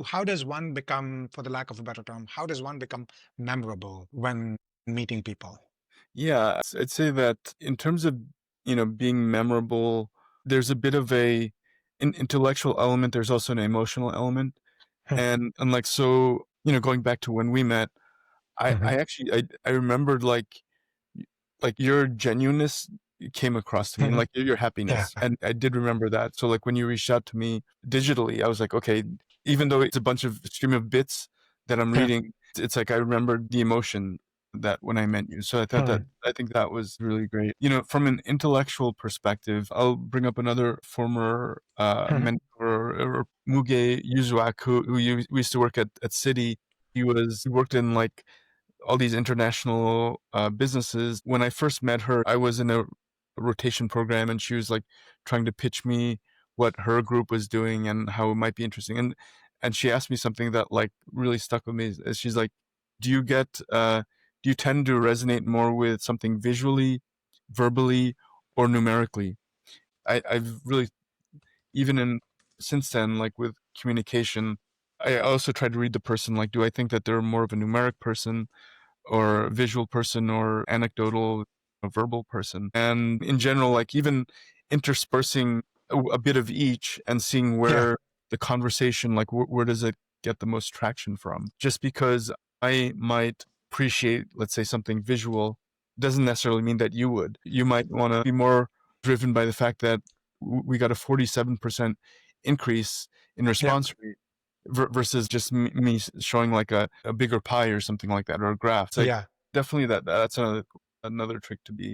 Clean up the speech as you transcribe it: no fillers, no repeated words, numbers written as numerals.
how does one become, for the lack of a better term, how does one become memorable when meeting people? Yeah, I'd say that in terms of, being memorable, there's a bit of an intellectual element, there's also an emotional element. And like, so, going back to when we met, I Mhm. actually I remembered like your genuineness came across to me and like your Yeah. happiness. And I did remember that. So like when you reached out to me digitally, I was like, okay, even though it's a bunch of stream of bits that I'm reading, it's like I remembered the emotion that when I met you. So I think that was really great. From an intellectual perspective, I'll bring up another former mentor, or Muge Yuzuak, we used to work at Citi. He worked in like all these international businesses. When I first met her, I was in a rotation program, and she was like trying to pitch me what her group was doing and how it might be interesting. And she asked me something that like really stuck with me. She's like, "Do you get? Do you tend to resonate more with something visually, verbally, or numerically?" I've really, even in since then, like with communication, I also try to read the person. Like, do I think that they're more of a numeric person, or a visual person, or anecdotal, a verbal person? And in general, like even interspersing a bit of each and seeing Yeah. where the conversation, like where does it get the most traction from? Just because I might appreciate, let's say, something visual doesn't necessarily mean that you would. You might want to be more driven by the fact that we got a 47% increase in Yeah. response rate versus just me showing like a bigger pie or something like that, or a graph. It's like Yeah. definitely that's another trick to be